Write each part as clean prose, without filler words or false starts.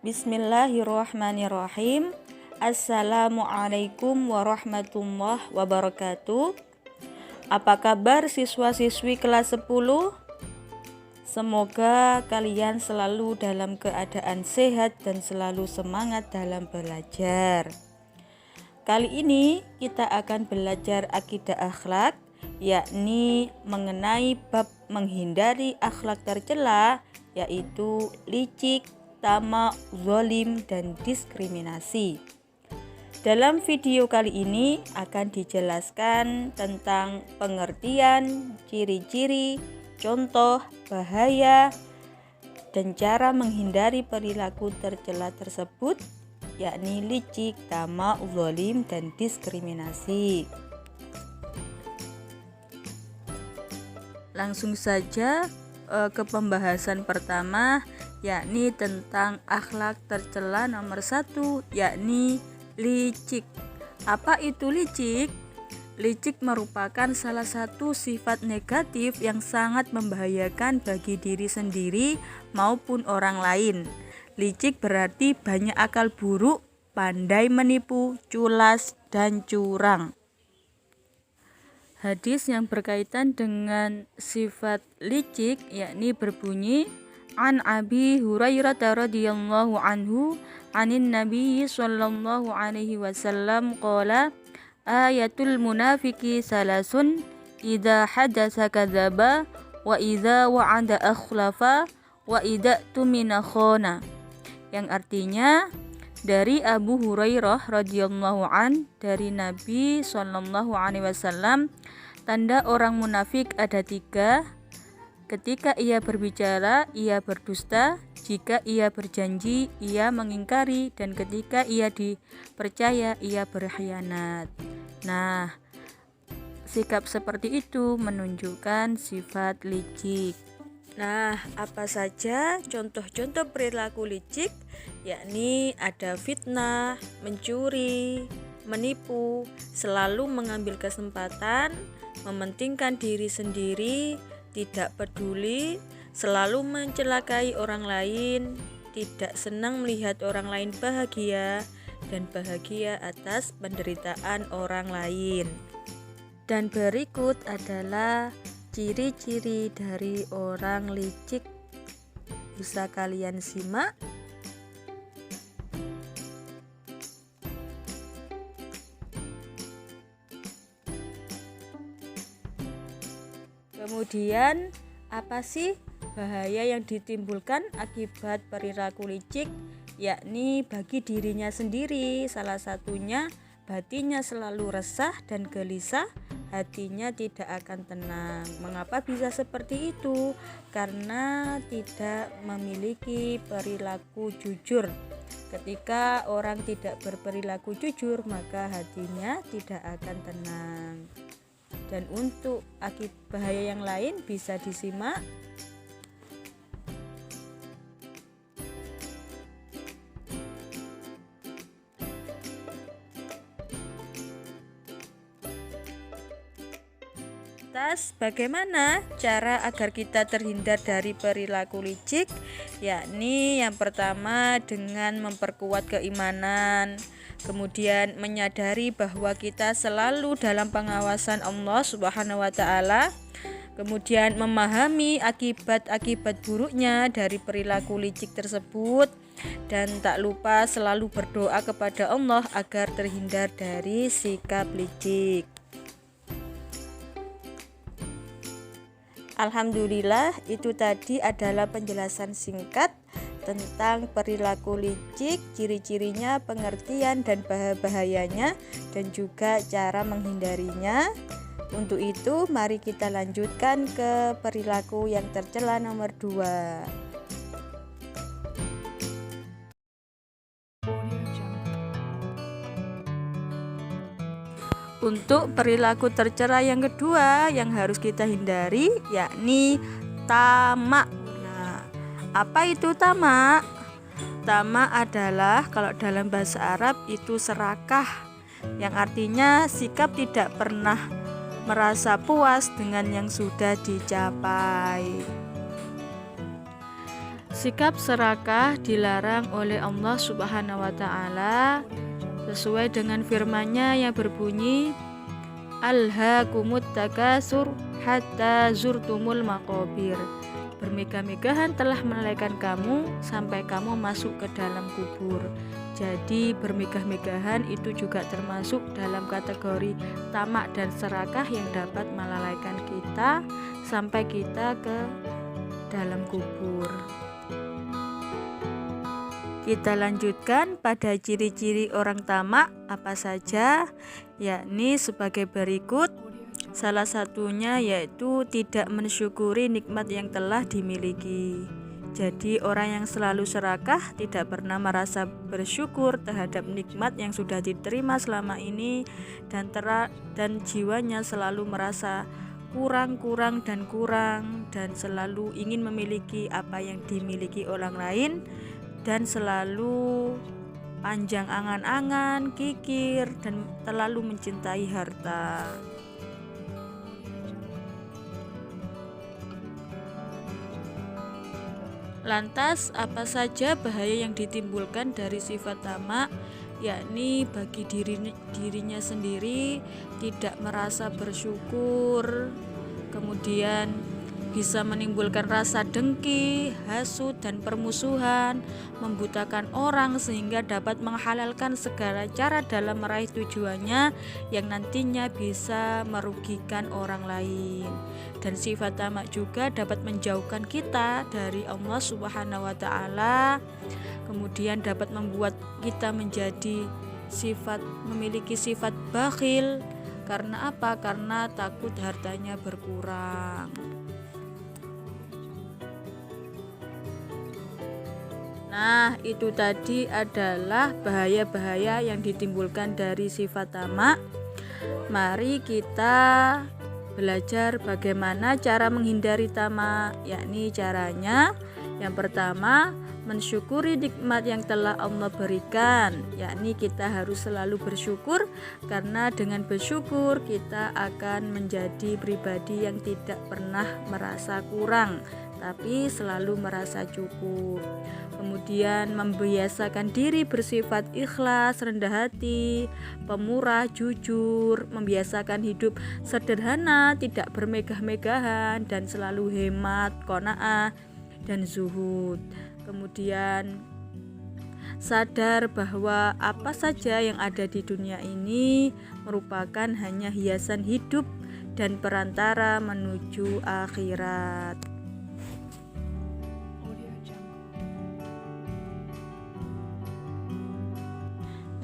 Bismillahirrahmanirrahim. Assalamualaikum warahmatullahi wabarakatuh. Apa kabar siswa-siswi kelas 10? Semoga kalian selalu dalam keadaan sehat dan selalu semangat dalam belajar. Kali ini kita akan belajar akidah akhlak, yakni mengenai bab menghindari akhlak tercela, yaitu licik, tamak, zalim, dan diskriminasi. Dalam video kali ini akan dijelaskan tentang pengertian, ciri-ciri, contoh, bahaya, dan cara menghindari perilaku tercela tersebut, yakni licik, tamak, zalim, dan diskriminasi. Langsung saja ke pembahasan pertama, yakni tentang akhlak tercela nomor 1, yakni licik. Apa itu licik? Licik merupakan salah satu sifat negatif yang sangat membahayakan bagi diri sendiri maupun orang lain. Licik berarti banyak akal buruk, pandai menipu, culas, dan curang. Hadis yang berkaitan dengan sifat licik yakni berbunyi, An Abi Hurairah radhiyallahu anhu anin Nabi sallallahu alaihi wasallam qala ayatul munafiqi salasun idza hadatsa kadzaba wa idza wa'ada akhlafa wa idza tumina khana, yang artinya dari Abu Hurairah radhiyallahu an dari Nabi sallallahu alaihi wasallam, tanda orang munafik ada 3. Ketika ia berbicara, ia berdusta. Jika ia berjanji, ia mengingkari. Dan ketika ia dipercaya, ia berkhianat. Nah, sikap seperti itu menunjukkan sifat licik. Nah, apa saja contoh-contoh perilaku licik? Yakni ada fitnah, mencuri, menipu, selalu mengambil kesempatan, mementingkan diri sendiri, tidak peduli, selalu mencelakai orang lain, tidak senang melihat orang lain bahagia, dan bahagia atas penderitaan orang lain. Dan berikut adalah ciri-ciri dari orang licik. Bisa kalian simak. Kemudian, apa sih bahaya yang ditimbulkan akibat perilaku licik? Yakni bagi dirinya sendiri, salah satunya batinnya selalu resah dan gelisah, hatinya tidak akan tenang. Mengapa bisa seperti itu? Karena tidak memiliki perilaku jujur. Ketika orang tidak berperilaku jujur, maka hatinya tidak akan tenang. Dan untuk akibat bahaya yang lain bisa disimak. Bagaimana cara agar kita terhindar dari perilaku licik? Yakni yang pertama dengan memperkuat keimanan, kemudian menyadari bahwa kita selalu dalam pengawasan Allah Subhanahu wa taala, kemudian memahami akibat-akibat buruknya dari perilaku licik tersebut, dan tak lupa selalu berdoa kepada Allah agar terhindar dari sikap licik. Alhamdulillah, itu tadi adalah penjelasan singkat tentang perilaku licik, ciri-cirinya, pengertian dan bahayanya, dan juga cara menghindarinya. Untuk itu, mari kita lanjutkan ke perilaku yang tercela nomor 2. Untuk perilaku tercela yang kedua yang harus kita hindari, yakni tamak. Nah, apa itu tamak? Tamak adalah, kalau dalam bahasa Arab itu serakah, yang artinya sikap tidak pernah merasa puas dengan yang sudah dicapai. Sikap serakah dilarang oleh Allah Subhanahu wa Ta'ala sesuai dengan firman-Nya yang berbunyi, Alhaakumut takasur hatta zurtumul maqabir. Bermegah-megahan telah melelehkan kamu sampai kamu masuk ke dalam kubur. Jadi bermegah-megahan itu juga termasuk dalam kategori tamak dan serakah yang dapat melalaikan kita sampai kita ke dalam kubur. Kita lanjutkan pada ciri-ciri orang tamak apa saja, yakni sebagai berikut. Salah satunya yaitu tidak mensyukuri nikmat yang telah dimiliki. Jadi orang yang selalu serakah tidak pernah merasa bersyukur terhadap nikmat yang sudah diterima selama ini, dan jiwanya selalu merasa kurang dan selalu ingin memiliki apa yang dimiliki orang lain, dan selalu panjang angan-angan, kikir, dan terlalu mencintai harta. Lantas, apa saja bahaya yang ditimbulkan dari sifat tamak? Yakni bagi dirinya sendiri tidak merasa bersyukur, kemudian bisa menimbulkan rasa dengki, hasud, dan permusuhan, membutakan orang sehingga dapat menghalalkan segala cara dalam meraih tujuannya yang nantinya bisa merugikan orang lain. Dan sifat tamak juga dapat menjauhkan kita dari Allah Subhanahu wa Ta'ala, kemudian dapat membuat kita memiliki sifat bakhil. Karena apa? Karena takut hartanya berkurang. Nah, itu tadi adalah bahaya-bahaya yang ditimbulkan dari sifat tamak. Mari kita belajar bagaimana cara menghindari tamak, yakni caranya yang pertama, mensyukuri nikmat yang telah Allah berikan, yakni kita harus selalu bersyukur, karena dengan bersyukur kita akan menjadi pribadi yang tidak pernah merasa kurang, tapi selalu merasa cukup. Kemudian membiasakan diri bersifat ikhlas, rendah hati, pemurah, jujur, membiasakan hidup sederhana, tidak bermegah-megahan, dan selalu hemat, qanaah, dan zuhud. Kemudian sadar bahwa apa saja yang ada di dunia ini merupakan hanya hiasan hidup dan perantara menuju akhirat.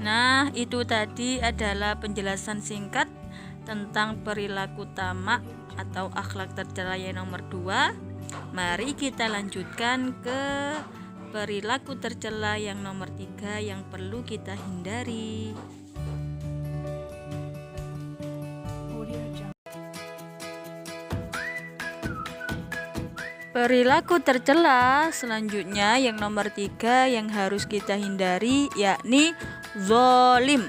Nah, itu tadi adalah penjelasan singkat tentang perilaku tamak atau akhlak tercela yang nomor 2. Mari kita lanjutkan ke perilaku tercela yang nomor 3 yang perlu kita hindari. Perilaku tercela selanjutnya yang nomor 3 yang harus kita hindari yakni zalim.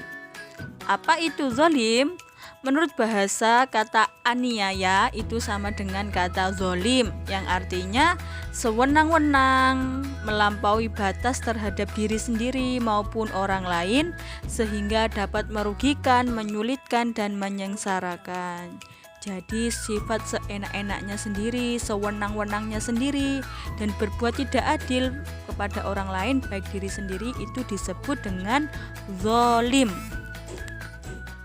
Apa itu zalim? Menurut bahasa, kata aniaya itu sama dengan kata zalim, yang artinya sewenang-wenang, melampaui batas terhadap diri sendiri maupun orang lain sehingga dapat merugikan, menyulitkan, dan menyengsarakan. Jadi sifat seenak-enaknya sendiri, sewenang-wenangnya sendiri, dan berbuat tidak adil kepada orang lain baik diri sendiri itu disebut dengan zalim.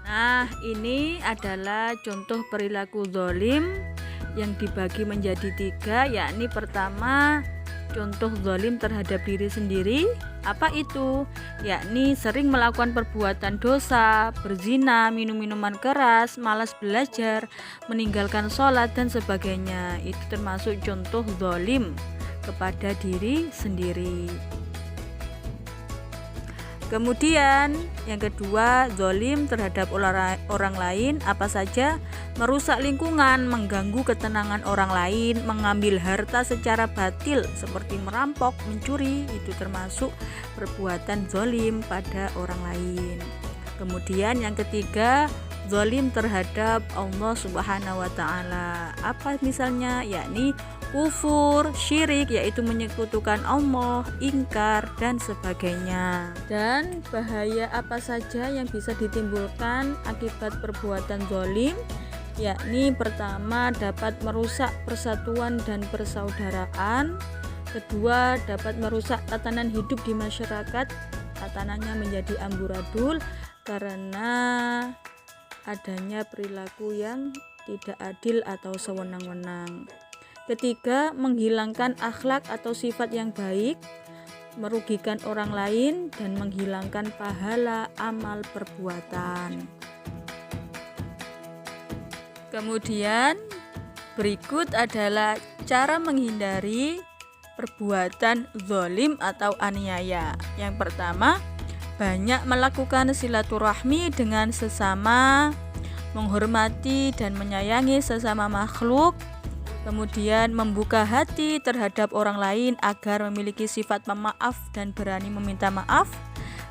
Nah, ini adalah contoh perilaku zalim yang dibagi menjadi 3, yakni pertama, contoh zalim terhadap diri sendiri. Apa itu? Yakni sering melakukan perbuatan dosa, berzina, minum minuman keras, malas belajar, meninggalkan sholat, dan sebagainya. Itu termasuk contoh zalim kepada diri sendiri. Kemudian yang kedua, zalim terhadap orang lain. Apa saja? Merusak lingkungan, mengganggu ketenangan orang lain, mengambil harta secara batil seperti merampok, mencuri, itu termasuk perbuatan zalim pada orang lain. Kemudian yang ketiga, zalim terhadap Allah Subhanahu wa Ta'ala. Apa misalnya? Yakni kufur, syirik yaitu menyekutukan Allah, ingkar dan sebagainya. Dan bahaya apa saja yang bisa ditimbulkan akibat perbuatan zalim? Yakni pertama, dapat merusak persatuan dan persaudaraan. Kedua, dapat merusak tatanan hidup di masyarakat. Tatanannya menjadi amburadul karena adanya perilaku yang tidak adil atau sewenang-wenang. Ketiga, menghilangkan akhlak atau sifat yang baik, merugikan orang lain dan menghilangkan pahala amal perbuatan. Kemudian berikut adalah cara menghindari perbuatan zalim atau aniaya. Yang pertama, banyak melakukan silaturahmi dengan sesama, menghormati dan menyayangi sesama makhluk. Kemudian membuka hati terhadap orang lain agar memiliki sifat pemaaf dan berani meminta maaf,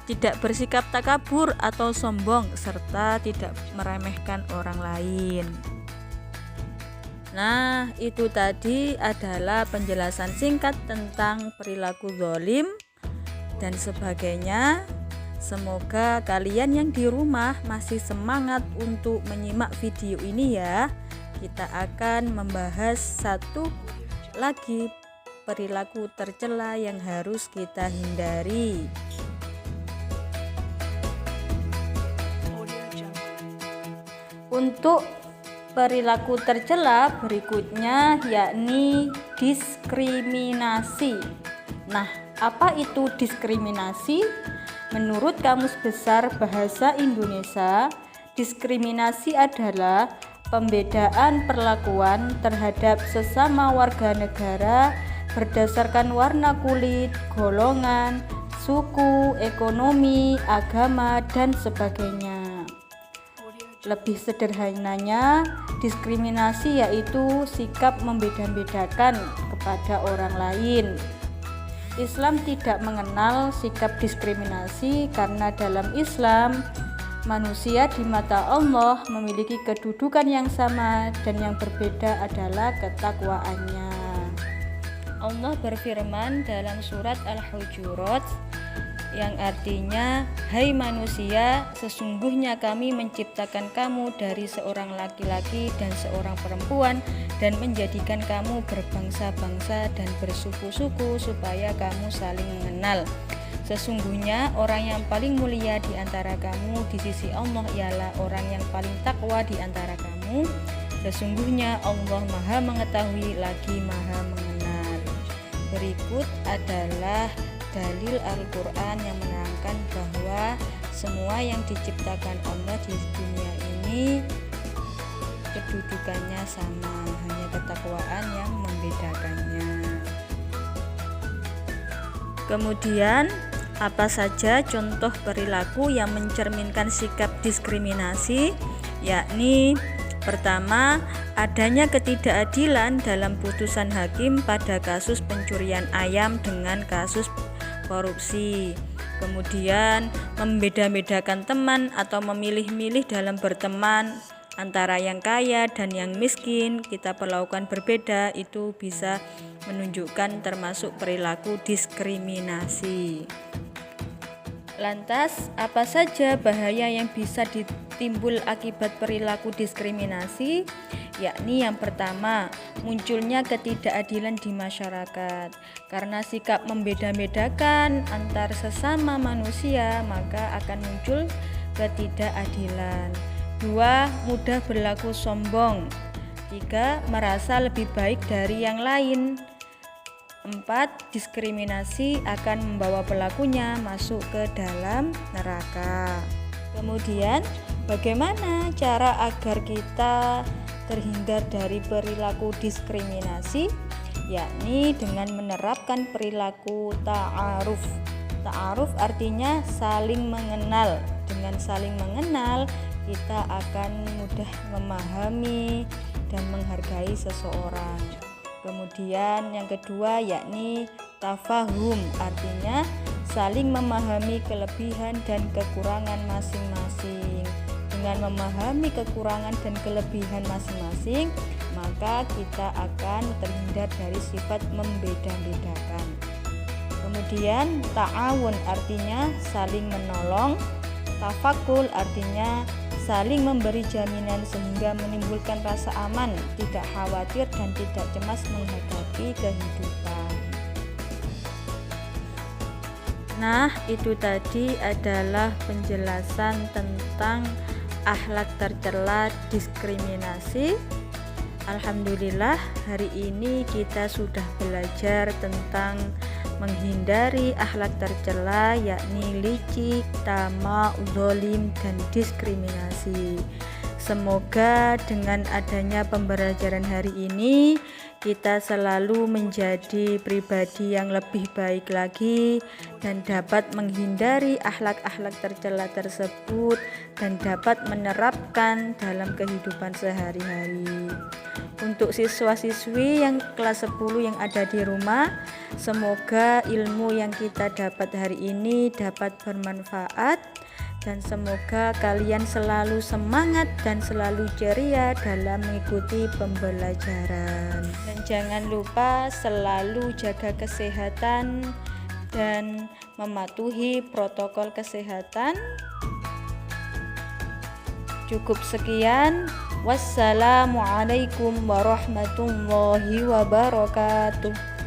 tidak bersikap takabur atau sombong, serta tidak meremehkan orang lain. Nah, itu tadi adalah penjelasan singkat tentang perilaku zalim dan sebagainya. Semoga kalian yang di rumah masih semangat untuk menyimak video ini ya. Kita akan membahas satu lagi perilaku tercela yang harus kita hindari. Untuk perilaku tercela berikutnya yakni diskriminasi. Nah, apa itu diskriminasi? Menurut Kamus Besar Bahasa Indonesia, diskriminasi adalah pembedaan perlakuan terhadap sesama warga negara berdasarkan warna kulit, golongan, suku, ekonomi, agama, dan sebagainya. Lebih sederhananya, diskriminasi yaitu sikap membeda-bedakan kepada orang lain. Islam tidak mengenal sikap diskriminasi karena dalam Islam manusia di mata Allah memiliki kedudukan yang sama dan yang berbeda adalah ketakwaannya. Allah berfirman dalam surat Al-Hujurat yang artinya, "Hai manusia, sesungguhnya kami menciptakan kamu dari seorang laki-laki dan seorang perempuan dan menjadikan kamu berbangsa-bangsa dan bersuku-suku supaya kamu saling mengenal. Sesungguhnya orang yang paling mulia di antara kamu di sisi Allah ialah orang yang paling takwa di antara kamu. Sesungguhnya Allah Maha Mengetahui lagi Maha Mengenal." Berikut adalah dalil Al-Quran yang menerangkan bahwa semua yang diciptakan Allah di dunia ini kedudukannya sama, hanya ketakwaan yang membedakannya. Kemudian, apa saja contoh perilaku yang mencerminkan sikap diskriminasi? Yakni pertama, adanya ketidakadilan dalam putusan hakim pada kasus pencurian ayam dengan kasus korupsi. Kemudian, membeda-bedakan teman atau memilih-milih dalam berteman antara yang kaya dan yang miskin, kita perlakukan berbeda, itu bisa menunjukkan termasuk perilaku diskriminasi. Lantas, apa saja bahaya yang bisa ditimbul akibat perilaku diskriminasi? Yakni yang pertama, munculnya ketidakadilan di masyarakat. Karena sikap membeda-bedakan antar sesama manusia, maka akan muncul ketidakadilan. 2. Mudah berlaku sombong. 3. Merasa lebih baik dari yang lain. 4. Diskriminasi akan membawa pelakunya masuk ke dalam neraka. Kemudian, bagaimana cara agar kita terhindar dari perilaku diskriminasi? Yakni dengan menerapkan perilaku ta'aruf. Ta'aruf artinya saling mengenal. Dengan saling mengenal, kita akan mudah memahami dan menghargai seseorang. Kemudian yang kedua yakni tafahum, artinya saling memahami kelebihan dan kekurangan masing-masing. Dengan memahami kekurangan dan kelebihan masing-masing, maka kita akan terhindar dari sifat membeda-bedakan. Kemudian ta'awun artinya saling menolong, tafakul artinya saling memberi jaminan sehingga menimbulkan rasa aman, tidak khawatir dan tidak cemas menghadapi kehidupan. Nah, itu tadi adalah penjelasan tentang akhlak tercela diskriminasi. Alhamdulillah, hari ini kita sudah belajar tentang menghindari akhlak tercela, yakni licik, tamak, zalim, dan diskriminasi. Semoga dengan adanya pembelajaran hari ini kita selalu menjadi pribadi yang lebih baik lagi dan dapat menghindari akhlak-akhlak tercela tersebut dan dapat menerapkan dalam kehidupan sehari-hari. Untuk siswa-siswi yang kelas 10 yang ada di rumah, semoga ilmu yang kita dapat hari ini dapat bermanfaat dan semoga kalian selalu semangat dan selalu ceria dalam mengikuti pembelajaran. Dan jangan lupa selalu jaga kesehatan dan mematuhi protokol kesehatan. Cukup sekian. Wassalamualaikum warahmatullahi wabarakatuh.